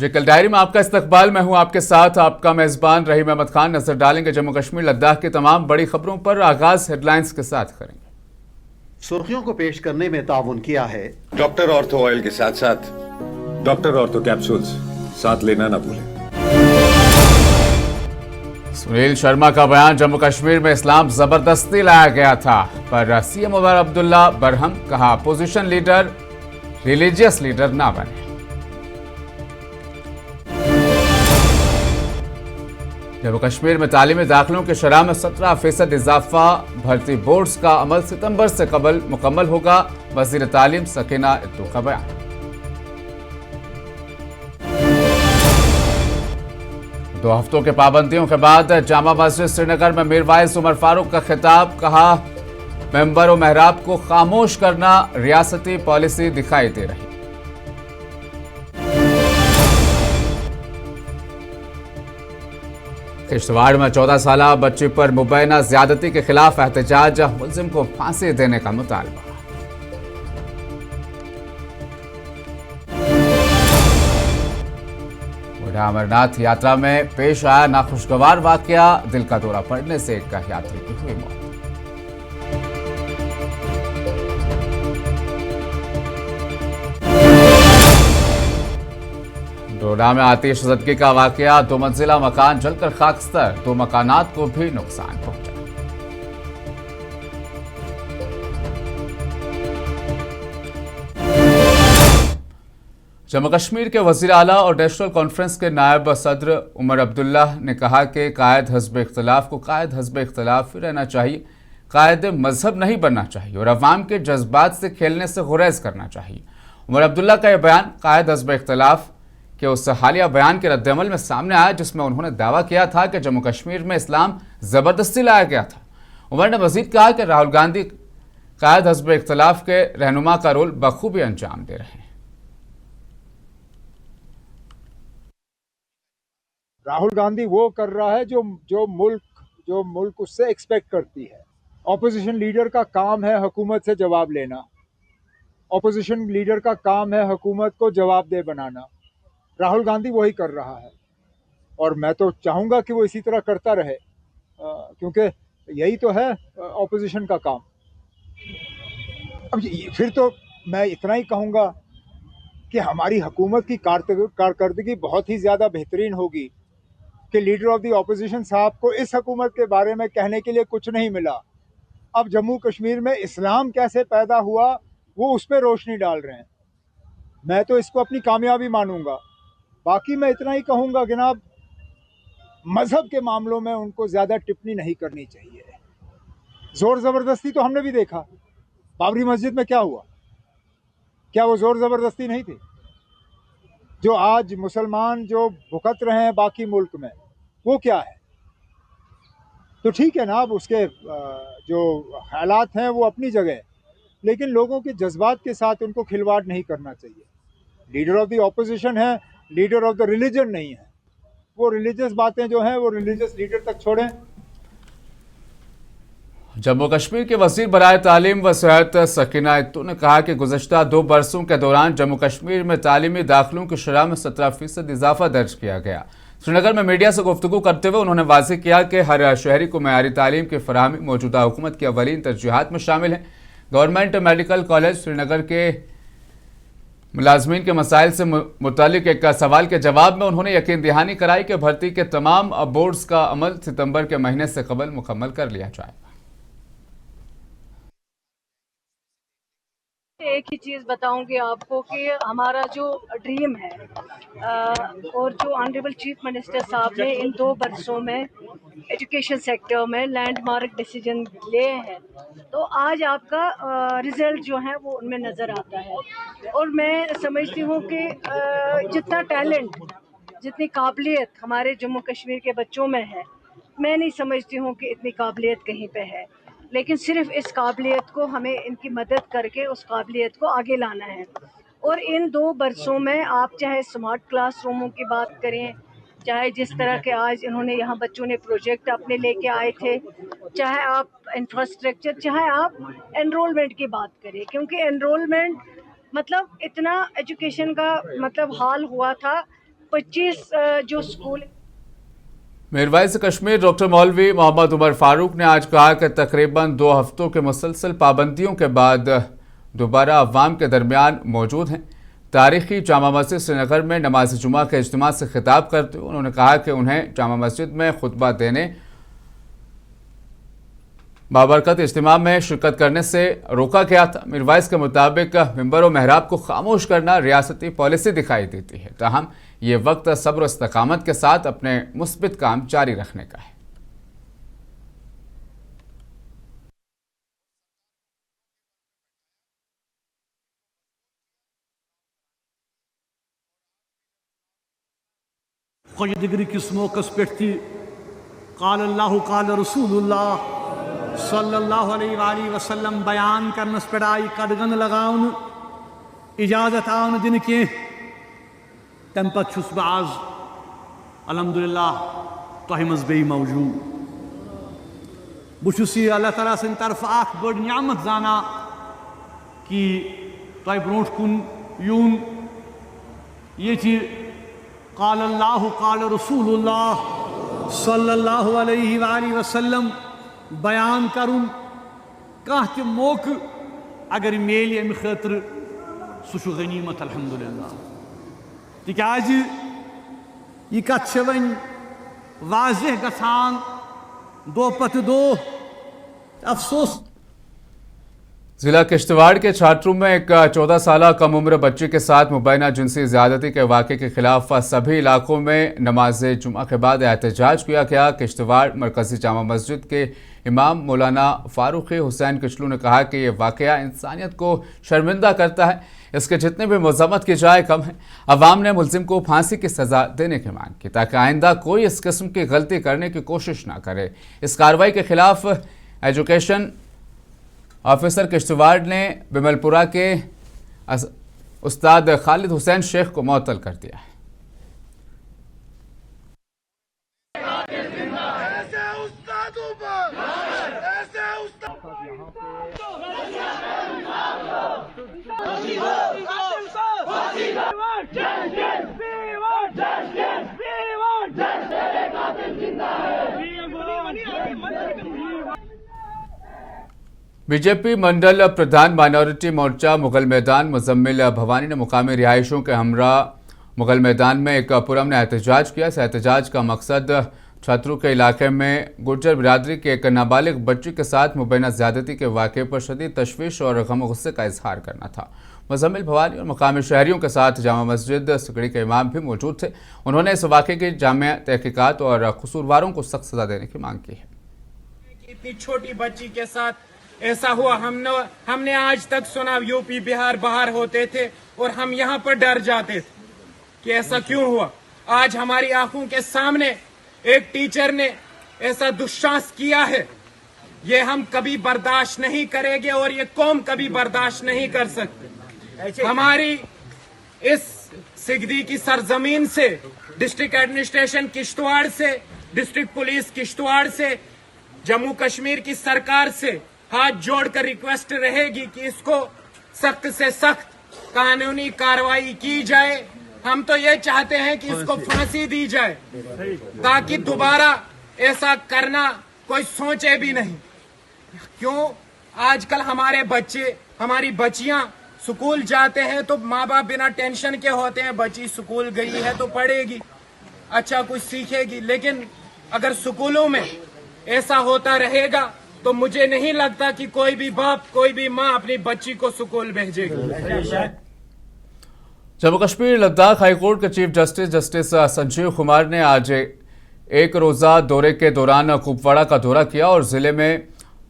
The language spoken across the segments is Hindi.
जी, कल डायरी में आपका इस्तकबाल। मैं हूं आपके साथ आपका मेजबान रहीम अहमद खान। नजर डालेंगे जम्मू कश्मीर लद्दाख की तमाम बड़ी खबरों पर। आगाज हेडलाइंस के साथ करेंगे। सुर्खियों को पेश करने में ताउन किया है डॉक्टर ऑर्थो ऑयल के साथ साथ डॉक्टर ऑर्थो कैप्सूल्स साथ लेना ना भूलें। सुनील शर्मा का बयान, जम्मू कश्मीर में इस्लाम जबरदस्ती लाया गया था, पर सीएम उमर अब्दुल्ला बरहम। कहा अपोजिशन लीडर रिलीजियस लीडर ना बने। जम्मू कश्मीर में तालीमी दाखिलों की शरह में 17% इजाफा। भर्ती बोर्ड्स का अमल सितंबर से कबल मुकम्मल होगा। वजीर तालीम सकीना इत्तू का बयान। दो हफ्तों के पाबंदियों के बाद जामा मस्जिद श्रीनगर में मीरवाइज उमर फारूक का खिताब। कहा मेंबर व महराब को खामोश करना रियासती पॉलिसी दिखाई दे रही। किश्तवाड़ में 14 साल बच्ची पर मुबैना ज्यादती के खिलाफ एहतजाज। मुलजिम को फांसी देने का मुतालबा। बूढ़ा अमरनाथ यात्रा में पेश आया नाखुशगवार वाकया। दिल का दौरा पड़ने से एक यात्री की हुई मौत। डोडा में आतिशज़दगी का वाकया। 2 मंजिला मकान जलकर खाकस्तर। 2 मकानात को भी नुकसान पहुंचा। जम्मू कश्मीर के वजीर आला और नेशनल कॉन्फ्रेंस के नायब सदर उमर अब्दुल्ला ने कहा कि कायद हज़्ब इख्तिलाफ को कायद हज़्ब इख्तिलाफ ही रहना चाहिए, कायद मजहब नहीं बनना चाहिए और अवाम के जज्बात से खेलने से गुरेज करना चाहिए। उमर अब्दुल्ला का यह बयान कायद हज़्ब इख्तिलाफ के उस हालिया बयान के रद्दअमल में सामने आया जिसमें उन्होंने दावा किया था कि जम्मू कश्मीर में इस्लाम जबरदस्ती लाया गया था। उमर ने मजीद कहा कि राहुल गांधी कायद हज़्ब इख्तिलाफ के रहनुमा का रोल बखूबी अंजाम दे रहे हैं। राहुल गांधी वो कर रहा है जो मुल्क उससे एक्सपेक्ट करती है। ऑपोजिशन लीडर का काम है हुकूमत से जवाब लेना। ऑपोजिशन लीडर का काम है हुकूमत को जवाबदेह बनाना। राहुल गांधी वही कर रहा है और मैं तो चाहूँगा कि वो इसी तरह करता रहे, क्योंकि यही तो है ऑपोजिशन का काम। अब फिर तो मैं इतना ही कहूँगा कि हमारी हुकूमत की कारकर्दगी बहुत ही ज़्यादा बेहतरीन होगी कि लीडर ऑफ द ऑपोजिशन साहब को इस हुकूमत के बारे में कहने के लिए कुछ नहीं मिला। अब जम्मू कश्मीर में इस्लाम कैसे पैदा हुआ वो उस पर रोशनी डाल रहे हैं। मैं तो इसको अपनी कामयाबी मानूंगा। बाकी मैं इतना ही कहूँगा कि जनाब, मज़हब के मामलों में उनको ज़्यादा टिप्पणी नहीं करनी चाहिए। ज़ोर ज़बरदस्ती तो हमने भी देखा। बाबरी मस्जिद में क्या हुआ? क्या वो ज़ोर ज़बरदस्ती नहीं थी? जो आज मुसलमान जो भुगत रहे हैं बाकी मुल्क में, वो क्या है? तो ठीक है ना, अब उसके जो हालात हैं वो अपनी जगह, लेकिन लोगों के जज्बात के साथ उनको खिलवाड़ नहीं करना चाहिए। लीडर ऑफ द ऑपोजिशन है, लीडर ऑफ द रिलीजन नहीं है। वो रिलीजियस बातें जो हैं वो रिलीजियस लीडर तक छोड़ें। जम्मू कश्मीर के वज़ीर बराए तालीम व सेहत सकीना इत्तू ने कहा कि गुज़श्ता 2 बरसों के दौरान जम्मू कश्मीर में तालीमी दाखिलों की शरह में 17% इजाफा दर्ज किया गया। श्रीनगर में मीडिया से गुफ्तगू करते हुए उन्होंने वाज़ेह किया कि हर शहरी को मयारी तालीम की फराहमी मौजूदा हुकूमत की अवलीन तरजीहात में शामिल है। गवर्नमेंट मेडिकल कॉलेज श्रीनगर के मुलाजमीन के मसाइल से मुतालिक एक सवाल के जवाब में उन्होंने यकीन दहानी कराई कि भर्ती के तमाम बोर्ड्स का अमल सितंबर के महीने से कबल मुकम्मल कर लिया जाएगा। एक ही चीज़ बताऊंगी आपको कि हमारा जो ड्रीम है और जो ऑनरेबल चीफ मिनिस्टर साहब ने इन 2 बरसों में एजुकेशन सेक्टर में लैंडमार्क डिसीजन लिए हैं, तो आज आपका रिजल्ट जो है वो उनमें नज़र आता है। और मैं समझती हूँ कि जितना टैलेंट, जितनी काबिलियत हमारे जम्मू कश्मीर के बच्चों में है, मैं नहीं समझती हूँ कि इतनी काबिलियत कहीं पे है। लेकिन सिर्फ इस काबिलियत को हमें इनकी मदद करके उस काबिलियत को आगे लाना है। और इन 2 बरसों में आप चाहे स्मार्ट क्लासरूमों की बात करें, चाहे जिस तरह के आज इन्होंने यहाँ बच्चों ने प्रोजेक्ट अपने लेके आए थे, चाहे आप इंफ्रास्ट्रक्चर, चाहे आप एनरोलमेंट की बात करें, क्योंकि एनरोलमेंट मतलब इतना एजुकेशन का मतलब हाल हुआ था 25 जो स्कूल मीरवाइज कश्मीर डॉक्टर मौलवी मोहम्मद उमर फारूक ने आज कहा कि तकरीबन 2 हफ्तों के मुसलसल पाबंदियों के बाद दोबारा अवाम के दरमियान मौजूद हैं। तारीखी जामा मस्जिद श्रीनगर में नमाज जुमा के इज्तिमा से खिताब करते हुए उन्होंने कहा कि उन्हें जामा मस्जिद में खुतबा देने बाबरकत इज्तिमा में शिरकत करने से रोका गया था। मीरवाइज के मुताबिक मिंबर और महराब को खामोश करना रियासती पॉलिसी दिखाई देती है, ताहम ये वक्त सब्र और इस्तकामत के साथ अपने मुस्बित काम जारी रखने का है। खुश दिगरी किस मौकस पे काल अल्लाह काल रसूलुल्लाह सल्लल्लाहु अलैहि वसल्लम बयान करनस पे आई कदगन लगाउन इजाजत आउन दिन के तम पत छुस बह आज अल्हम्दुलिल्लाह तोह मज बे मौजूद बुछुस ये अल्लाह ताला सिंद तरफ अख बड़ नियामत जाना कि तोह ब्रोट कुन यून ये काल अल्लाह काल रसूलुल्लाह सल्लल्लाहु अलैहि वसल्लम बयान करुन कह त मौक अगर मेल अमि खतर सह गनीमत अल्हम्दुलिल्लाह तिकाज यह कथ वन वाज़ेह गसान दो पत दो अफसोस। जिला किश्तवाड़ के छात्रों में एक 14 साल कम उम्र बच्ची के साथ मुबैना जिनसी ज्यादती के वाक़े के खिलाफ सभी इलाकों में नमाज जुमा के बाद एहतजाज किया गया। किश्तवाड़ मरकजी जामा मस्जिद के इमाम मौलाना फारूक हुसैन किचलू ने कहा कि यह वाक़या इंसानियत को शर्मिंदा करता है, इसके जितने भी मजम्मत की जाए कम है। अवाम ने मुलजिम को फांसी की सज़ा देने की मांग की ताकि आइंदा कोई इस किस्म की गलती करने की कोशिश ना करे। इस कार्रवाई के खिलाफ एजुकेशन ऑफिसर किश्तवाड़ ने बिमलपुरा के उस्ताद खालिद हुसैन शेख को मुअत्तल कर दिया है। बीजेपी मंडल प्रधान माइनॉरिटी मोर्चा मुगल मैदान मुजम्मिल भवानी ने मुकामी रिहायशों के हमरा मुगल मैदान में एक पुरअमन एहतजाज किया। इस एहतजाज का मकसद छात्रों के इलाके में गुर्जर बिरादरी के एक नाबालिग बच्ची के साथ मुबैना ज्यादती के वाक़े पर शदीद तशवीश और गम गुस्से का इजहार करना था। मुजम्मिल भवानी और मुकामी शहरियों के साथ जामा मस्जिद सिकड़ी के इमाम भी मौजूद थे। उन्होंने इस वाक़े की जामिया तहकीकात और कसूरवारों को सख्त सजा देने की मांग की है। इतनी छोटी बच्ची के साथ ऐसा हुआ, हमने आज तक सुना यूपी बिहार बाहर होते थे और हम यहाँ पर डर जाते थे कि ऐसा क्यों हुआ। आज हमारी आंखों के सामने एक टीचर ने ऐसा दुस्साहस किया है, ये हम कभी बर्दाश्त नहीं करेंगे और ये कौम कभी बर्दाश्त नहीं कर सकते। हमारी इस सिगदी की सरजमीन से, डिस्ट्रिक्ट एडमिनिस्ट्रेशन किश्तवाड़ से, डिस्ट्रिक्ट पुलिस किश्तवाड़ से, जम्मू कश्मीर की सरकार से हाथ जोड़कर रिक्वेस्ट रहेगी कि इसको सख्त से सख्त कानूनी कार्रवाई की जाए। हम तो ये चाहते हैं कि इसको फांसी दी जाए ताकि दोबारा ऐसा करना कोई सोचे भी नहीं। क्यों आजकल हमारे बच्चे, हमारी बच्चियां स्कूल जाते हैं तो माँ बाप बिना टेंशन के होते हैं, बच्ची स्कूल गई है तो पढ़ेगी, अच्छा कुछ सीखेगी। लेकिन अगर स्कूलों में ऐसा होता रहेगा तो मुझे नहीं लगता कि कोई भी बाप, कोई भी माँ अपनी बच्ची को स्कूल भेजेगी। जम्मू कश्मीर लद्दाख हाईकोर्ट के चीफ जस्टिस संजीव कुमार ने आज एक रोज़ा दौरे के दौरान कुपवाड़ा का दौरा किया और जिले में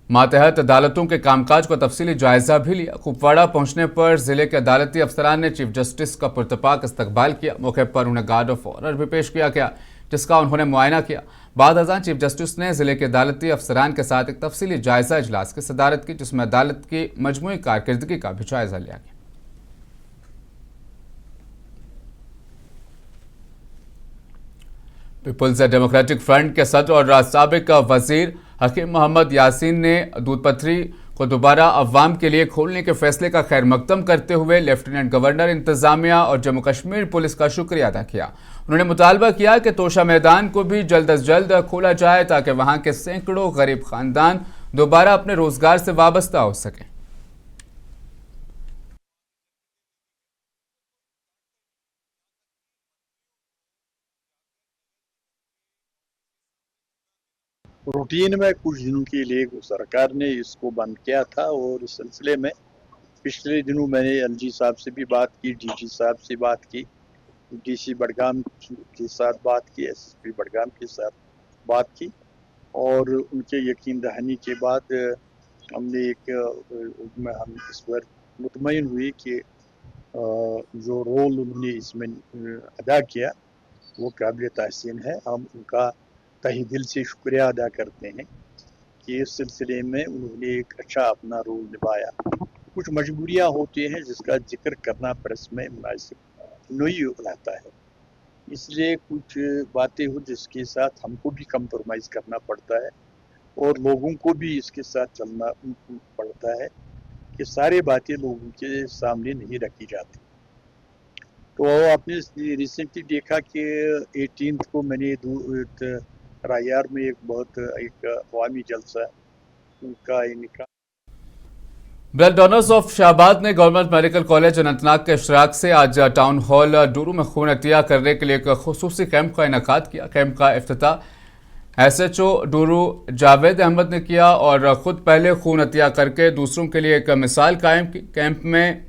मातहत अदालतों के कामकाज का तफसीली जायजा भी लिया। कुपवाड़ा पहुंचने पर जिले के अदालती अफसरान ने चीफ जस्टिस का पुरतपाक इस्तकबाल किया। मौके पर उन्हें गार्ड ऑफ ऑनर भी पेश किया गया जिसका उन्होंने मुआयना किया। बाद अज़ान चीफ जस्टिस ने जिले के अदालती अफसरान के साथ एक तफसीली जायजा इजलास की सदारत की जिसमें अदालत की मजमूई कारकर्दगी का भी जायजा लिया गया। पीपुल्स डेमोक्रेटिक फ्रंट के सदर और साबिक वजीर हकीम मोहम्मद यासीन ने दूध पथरी को दोबारा अवाम के लिए खोलने के फैसले का खैर मकदम करते हुए लेफ्टिनेंट गवर्नर, इंतजामिया और जम्मू कश्मीर पुलिस का शुक्रिया अदा किया। उन्होंने मुतालबा किया कि तोशा मैदान को भी जल्द अज जल्द खोला जाए ताकि वहां के सैकड़ों गरीब खानदान दोबारा अपने रोजगार से वाबस्ता हो सकें। रूटीन में कुछ दिनों के लिए सरकार ने इसको बंद किया था और इस सिलसिले में पिछले दिनों मैंने एलजी साहब से भी बात की, डीजी साहब से बात की, डीसी बडगाम के साथ बात की, एसएसपी बडगाम के साथ बात की और उनके यकीन दहानी के बाद हमने हम इस पर मुतमईन हुए कि जो रोल उन्होंने इसमें अदा किया वो काबिल तहसीन है। हम उनका तहे दिल से शुक्रिया अदा करते हैं कि इस सिलसिले में उन्होंने एक अच्छा अपना रोल निभाया। कुछ मजबूरियां होती हैं जिसका जिक्र करना प्रेस में मुनासिब नहीं रहता है, इसलिए कुछ बातें हो जिसके साथ हमको भी कंप्रोमाइज़ करना पड़ता है और लोगों को भी इसके साथ चलना पड़ता है कि सारी बातें लोगों के सामने नहीं रखी जाती। तो आपने रिसेंटली देखा कि 18 को मैंने रायार में एक अवामी जलसा उनका इनका ब्लड डोनर्स ऑफ शाहबाद ने गवर्नमेंट मेडिकल कॉलेज अनंतनाग के इशराक से आज टाउन हॉल डूरू में खून अतिया करने के लिए एक खुसूसी कैंप का इनेकाद किया। कैंप का इफ्तिताह एसएचओ डूरू जावेद अहमद ने किया और ख़ुद पहले खून अतिया करके दूसरों के लिए एक मिसाल कायम की। कैंप में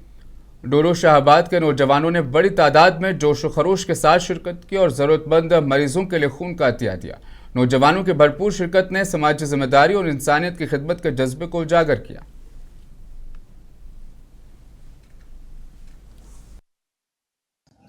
डूरू शाहबाद के नौजवानों ने बड़ी तादाद में जोश व खरोश के साथ शिरकत की और ज़रूरतमंद मरीजों के लिए खून का अतिया दिया। नौजवानों की भरपूर शिरकत ने समाजी जिम्मेदारी और इंसानियत की खिदमत के जज्बे को उजागर किया।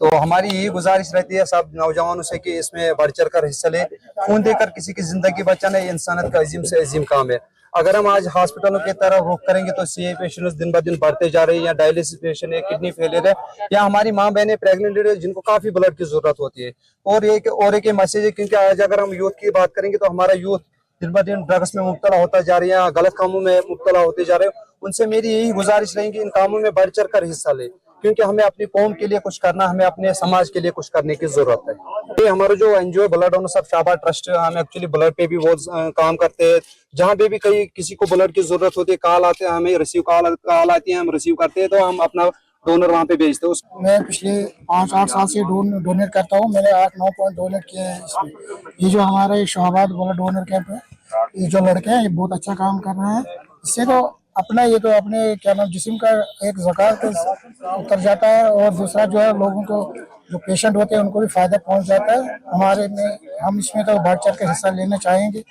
तो हमारी यही गुजारिश रहती है सब नौजवानों से कि इसमें बढ़ चढ़ कर हिस्सा ले। खून देकर किसी की जिंदगी बचाना इंसानियत का अजीम से अजीम काम है। अगर हम आज हॉस्पिटलों की तरफ रुख करेंगे तो सीए पेशेंट्स दिन ब दिन बढ़ते जा रहे हैं, या डायलिसिस पेशेंट है, किडनी फेलियर है, या हमारी माँ बहनें प्रेग्नेंट है जिनको काफी ब्लड की जरूरत होती है। और एक मैसेज है, क्योंकि आज अगर हम यूथ की बात करेंगे तो हमारा यूथ दिन ब दिन ड्रग्स में मुब्तला होता जा रही है, गलत कामों में मुब्तला होते जा रहे हैं। उनसे मेरी यही गुजारिश रहेगी इन कामों में बढ़ चढ़ कर हिस्सा ले, क्योंकि हमें अपनी कौम के लिए कुछ करना, हमें अपने समाज के लिए कुछ करने की जरूरत है। ये हमारा जो NGO blood donors of Shahbad trust, हम एक्चुअली ब्लड पे भी बहुत काम करते हैं। जहाँ पे भी कहीं किसी को ब्लड की जरूरत होती है, कॉल आते हैं, हमें कॉल आती है, हम रिसीव करते हैं, तो हम अपना डोनर वहाँ पे भेजते हैं। मैं पिछले 5-8 साल से डोनेट करता हूँ। मैंने 8-9 पॉइंट डोनेट किए हैं इसमें। ये जो हमारा ये शाहबाद ब्लड डोनर कैंप है, ये जो लड़के हैं ये बहुत अच्छा काम कर रहे हैं। इससे तो अपने क्या नाम जिस्म का एक ज़कात उतर जाता है, और दूसरा जो है लोगों को जो पेशेंट होते हैं उनको भी फायदा पहुंच जाता है। हम इसमें तो बढ़ चढ़ के हिस्सा लेना चाहेंगे,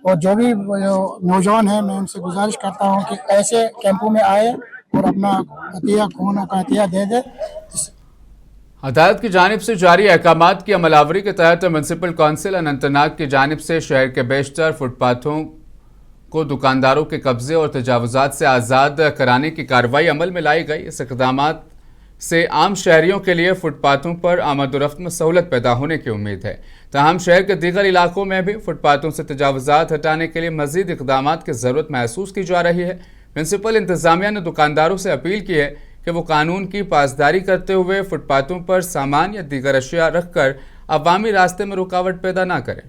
और जो भी नौजवान है मैं उनसे गुजारिश करता हूं कि ऐसे कैंपों में आए और अपना अतिया खून का अतिया दे दे। अदालत की जानिब से जारी अहकामात की अमलावरी के तहत म्यूनसिपल कौंसिल अनंतनाग की जानिब से शहर के बेशतर फुटपाथों को दुकानदारों के कब्जे और तजावुजात से आज़ाद कराने की कार्रवाई अमल में लाई गई। इस इक़दामात से आम शहरियों के लिए फुटपाथों पर आमद-ओ-रफ्त में सहूलत पैदा होने की उम्मीद है। ताहम शहर के दीगर इलाकों में भी फुटपाथों से तजावुजात हटाने के लिए मज़ीद इक़दामात की ज़रूरत महसूस की जा रही है। म्यूनसिपल इंतज़ामिया ने दुकानदारों से अपील की है कि वो कानून की पासदारी करते हुए फुटपाथों पर सामान या दीगर अशिया रखकर अवामी रास्ते में रुकावट पैदा ना करें।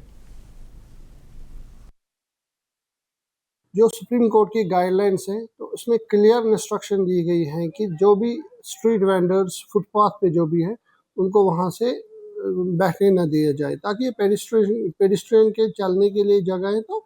जो सुप्रीम कोर्ट की गाइडलाइंस है तो उसमें क्लियर इंस्ट्रक्शन दी गई है कि जो भी स्ट्रीट वेंडर्स फुटपाथ पे जो भी है उनको वहाँ से बैठने न दिया जाए, ताकि पेडिस्ट्रियन के चलने के लिए जगह है। तो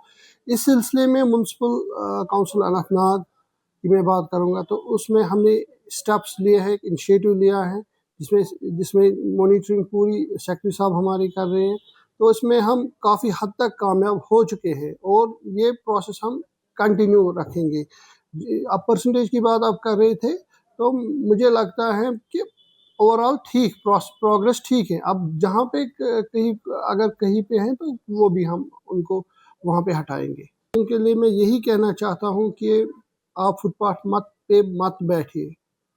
इस सिलसिले में म्यूनसिपल काउंसिल अनंतनाग की मैं बात करूँगा तो उसमें हमने स्टेप्स लिए हैं, इनिशिएटिव लिया है, जिसमें मॉनिटरिंग पूरी सेक्रेटरी साहब हमारे कर रहे हैं। तो इसमें हम काफ़ी हद तक कामयाब हो चुके हैं और ये प्रोसेस हम कंटिन्यू रखेंगे। अब परसेंटेज की बात आप कर रहे थे, तो मुझे लगता है कि ओवरऑल ठीक प्रोग्रेस ठीक है। अब जहाँ पे अगर कहीं पे हैं तो वो भी हम उनको वहाँ पे हटाएंगे। उनके लिए मैं यही कहना चाहता हूँ कि आप फुटपाथ पे मत बैठिए।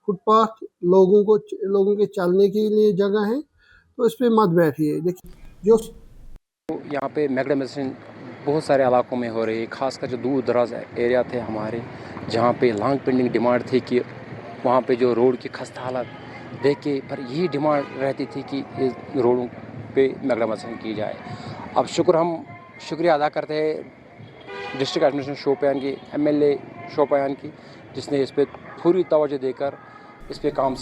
फुटपाथ लोगों के चलने के लिए जगह है, तो इस पे मत बैठिए। देखिए जो यहाँ पे मैगडमेशन बहुत सारे इलाकों में हो रही है, खासकर जो दूर दराज एरिया थे हमारे, जहाँ पे लॉन्ग पेंडिंग डिमांड थी कि वहाँ पे जो रोड की खस्ता हालत देख के, पर यही डिमांड रहती थी कि रोडों पे मैग्डमसन की जाए। अब शुक्रिया अदा करते हैं डिस्ट्रिक्ट एडमिनिस्ट्रेशन शोपियान की, MLA शोपियान की, जिसने इस पर पूरी तवज्जो देकर इस पर काम।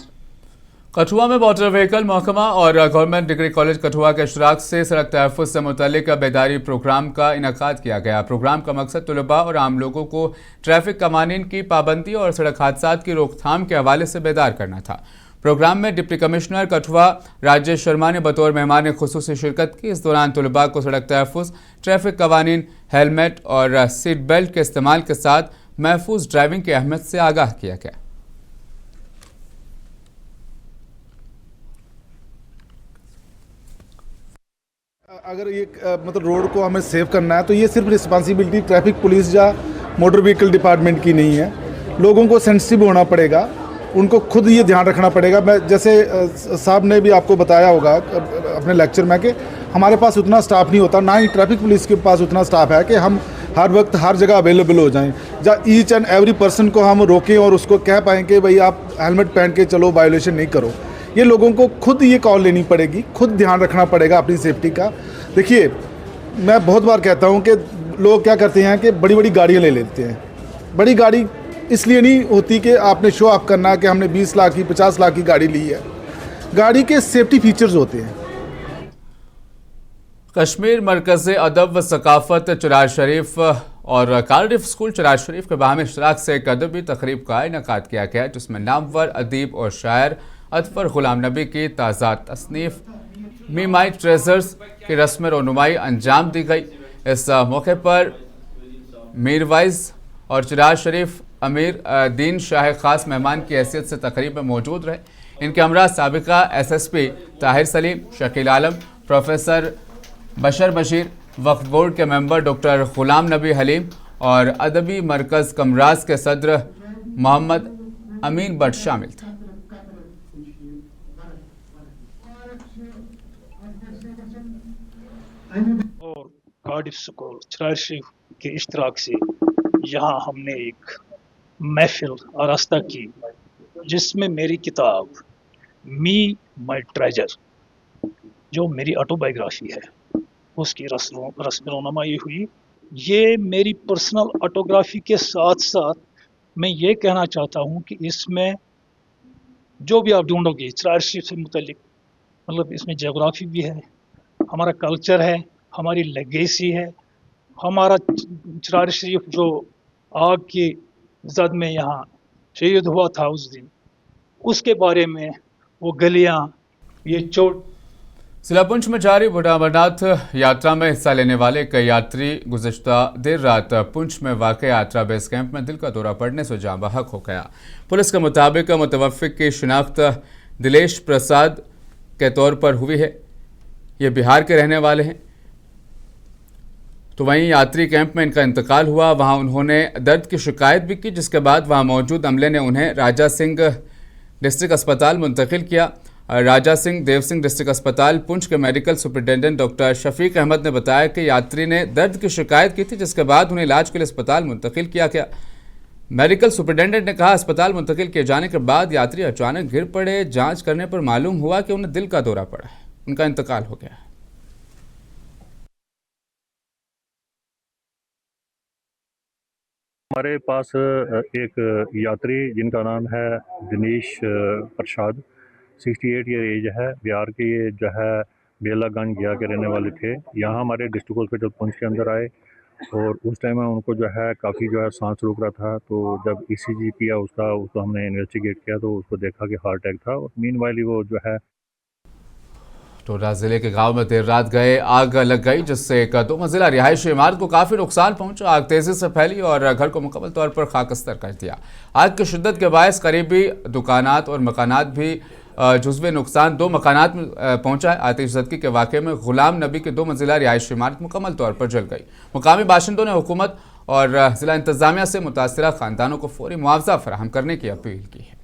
कठुआ में मोटर व्हीकल महकमा और गवर्नमेंट डिग्री कॉलेज कठुआ के इश्तराक से सड़क तहफ़्फ़ुज़ से मुतल्लिक़ बेदारी प्रोग्राम का इनेकाद किया गया। प्रोग्राम का मकसद तलबा और आम लोगों को ट्रैफिक कवानीन की पाबंदी और सड़क हादसात की रोकथाम के हवाले से बेदार करना था। प्रोग्राम में डिप्टी कमिश्नर कठुआ राजेश शर्मा ने बतौर मेहमान खुसूसी शिरकत की। इस दौरान तलबा को सड़क तहफ़्फ़ुज़, ट्रैफिक कवानीन, हेलमेट और सीट बेल्ट के इस्तेमाल के साथ महफूज ड्राइविंग की अहमियत से आगाह किया गया। अगर ये मतलब रोड को हमें सेव करना है तो ये सिर्फ रिस्पांसिबिलिटी ट्रैफिक पुलिस या मोटर व्हीकल डिपार्टमेंट की नहीं है, लोगों को सेंसिटिव होना पड़ेगा, उनको खुद ये ध्यान रखना पड़ेगा। मैं जैसे साहब ने भी आपको बताया होगा अपने लेक्चर में कि हमारे पास उतना स्टाफ नहीं होता, ना ही ट्रैफिक पुलिस के पास उतना स्टाफ है कि हम हर वक्त हर जगह अवेलेबल हो जाएं, जहाँ ईच एंड एवरी पर्सन को हम रोकें और उसको कह पाएँ कि भाई आप हेलमेट पहन के चलो, वायोलेशन नहीं करो। ये लोगों को खुद ये कॉल लेनी पड़ेगी, खुद ध्यान रखना पड़ेगा अपनी सेफ्टी का। देखिए, मैं बहुत बार कहता हूँ कि लोग क्या करते हैं कि बड़ी बड़ी गाड़ियाँ ले लेते हैं। बड़ी गाड़ी इसलिए नहीं होती कि आपने शो ऑफ करना कि हमने 20 लाख की 50 लाख की गाड़ी ली है, गाड़ी के सेफ्टी फीचर्स होते हैं। कश्मीर मरकज़ अदब व सकाफ़त चरार शरीफ और कार्डिफ स्कूल चरार शरीफ के बाहमी इश्तराक से एक अदबी तकरीब का इनेकाद किया गया, जिसमें नामवर अदीब और शायर अतफर गुलाम नबी की ताज़ा तसनीफ़ मी माई ट्रेजर्स की रस्म रोनुमाई अंजाम दी गई। इस मौके पर मीरवाइज और चरार शरीफ अमीर दीन शाह खास मेहमान की हैसियत से तकरीब में मौजूद रहे। इनके हमरा साबिका SSP ताहिर सलीम, शकील आलम, प्रोफेसर बशर बशीर, वक्फ बोर्ड के मेंबर डॉक्टर गुलाम नबी हलीम और अदबी मरकज़ कमराज के सदर मोहम्मद अमीन भट्ट शामिल थे। और कार्डिफ स्कूल चरार शरीफ के इश्तराक से यहाँ हमने एक महफिल आरास्ता की, जिसमें मेरी किताब मी माई ट्रेजर, जो मेरी ऑटोबायोग्राफी है, उसकी रस्म रोनुमाई हुई। ये मेरी पर्सनल ऑटोग्राफी के साथ साथ मैं ये कहना चाहता हूँ कि इसमें जो भी आप ढूंढोगे चरार शरीफ से मुतल्लिक, मतलब इसमें जोग्राफी भी है, हमारा कल्चर है, हमारी लेगेसी है, हमारा चरार शरीफ जो आग की जद में यहाँ शहीद हुआ था उस दिन, उसके बारे में वो गलियाँ, ये चोट। जिला पुंछ में जारी बूढ़ा अमरनाथ यात्रा में हिस्सा लेने वाले कई यात्री गुज़िश्ता देर रात पुंछ में वाक़ यात्रा बेस कैंप में दिल का दौरा पड़ने से जाँ बहक हो गया। पुलिस के मुताबिक मुतवफ़्फ़िक़ की शिनाख्त दिलेश प्रसाद के तौर पर हुई है। ये बिहार के रहने वाले हैं। तो वहीं यात्री कैंप में इनका इंतकाल हुआ, वहां उन्होंने दर्द की शिकायत भी की, जिसके बाद वहां मौजूद अमले ने उन्हें राजा सिंह डिस्ट्रिक्ट अस्पताल मुंतकिल किया। राजा सिंह देव सिंह डिस्ट्रिक्ट अस्पताल पुंछ के medical superintendent doctor Shafiq Ahmad ने बताया कि यात्री ने दर्द की शिकायत की थी, जिसके बाद उन्हें इलाज के लिए अस्पताल मुंतकिल किया गया। मेडिकल सुपरिटेंडेंट ने कहा, अस्पताल मुंतकिल किए जाने के बाद यात्री अचानक गिर पड़े। जांच करने पर मालूम हुआ कि उन्हें दिल का दौरा पड़ा है, उनका इंतकाल हो गया है। हमारे पास एक यात्री जिनका नाम है दिनेश प्रसाद, 68 ईयर एज है, बिहार के ये जो है बेलागंज गया के रहने वाले थे। यहाँ हमारे डिस्ट्रिक्ट हॉस्पिटल पुंछ के अंदर आए और उस टाइम में उनको जो है काफ़ी जो है सांस रुक रहा था। तो जब ECG किया उसको हमने इन्वेस्टिगेट किया तो उसको देखा कि हार्ट अटैक था। और मीनवाइल वो जो है डोडा जिले के गांव में देर रात गए आग लग गई, जिससे एक 2 मंजिला रिहायशी इमारत को काफी नुकसान पहुंचा। आग तेजी से फैली और घर को मुकम्मल तौर पर खाकस्तर कर दिया। आग की शिद्दत के बायस करीबी दुकानात और मकानात भी जुज़वे नुकसान 2 मकानात में पहुंचा है। आतिशज़दगी के वाक़े में गुलाम नबी की 2 मंजिला रिहायशी इमारत मुकम्मल तौर पर जल गई। मुकामी बाशिंदों ने हुकूमत और जिला इंतजामिया से मुतासरा खानदानों को फौरी मुआवजा फराहम करने की अपील की है।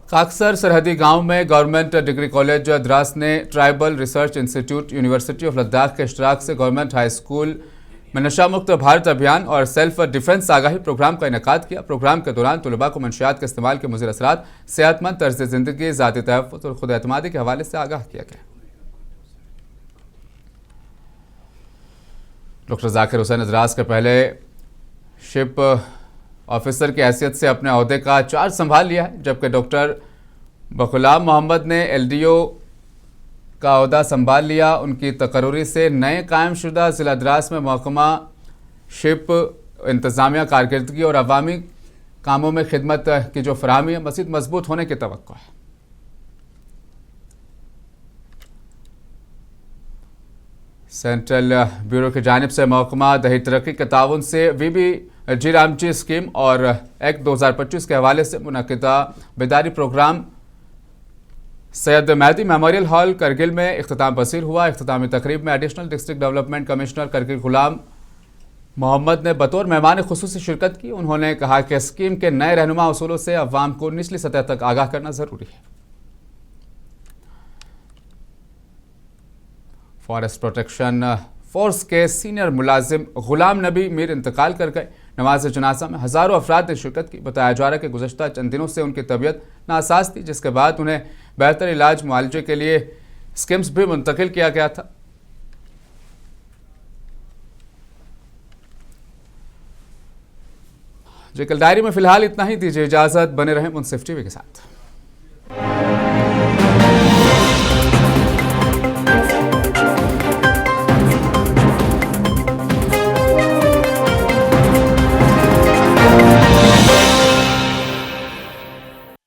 काकसर सरहदी गांव में गवर्नमेंट डिग्री कॉलेज द्रास ने tribal research institute university of Ladakh के इश्तराक से गवर्नमेंट हाई स्कूल में नशा मुक्त भारत अभियान और सेल्फ डिफेंस आगाही प्रोग्राम का इनेकाद किया। प्रोग्राम के दौरान तलबा को मंशियात के इस्तेमाल के मुज़िर असरात, सेहतमंद तर्ज ज़िंदगी, ज़ाती तहफ़्फ़ुज़ और खुद एतमादी के हवाले से आगाह किया गया। डॉक्टर जाकिर हुसैन अजरास के पहले शिप ऑफिसर की हैसियत से अपने अहदे का चार्ज संभाल लिया है, जबकि डॉक्टर बखुलाम मोहम्मद ने LDO का अहदा संभाल लिया। उनकी तकर्री से नए कायम शुदा ज़िला द्रास में महकमा शिप इंतज़ामिया कारकर्दगी और अवामी कामों में खिदमत की जो फराहमी है मज़ीद मजबूत होने की तवक्को है। सेंट्रल ब्यूरो की जानिब से महकमा दही तरक्की के ताउन से VBG रामजी स्कीम और एक्ट 2025 के हवाले से मुनक़िदा बेदारी programme Syed Mehdi memorial hall Kargil में इख्तिताम पसीर हुआ। इख्तितामी तकरीब में additional district development commissioner Kargil Ghulam Mohammad ने बतौर मेहमान खुसूसी शिरकत की। उन्होंने कहा कि स्कीम के नए रहनुमा उसूलों से अवाम को निचली सतह तक आगाह करना ज़रूरी है। फॉरेस्ट प्रोटेक्शन फोर्स के सीनियर मुलाजिम गुलाम नबी मीर इंतकाल कर गए। नमाज जनाजा में हज़ारों अफराद ने शिरकत की। बताया जा रहा है कि गुज़श्ता चंद दिनों से उनकी तबीयत नासाज थी, जिसके बाद उन्हें बेहतर इलाज मुआलजे के लिए स्किम्स भी मुंतकिल किया गया था। जी कल डायरी में फिलहाल इतना ही। दीजिए इजाज़त, बने रहें मुंसिफ टीवी के साथ।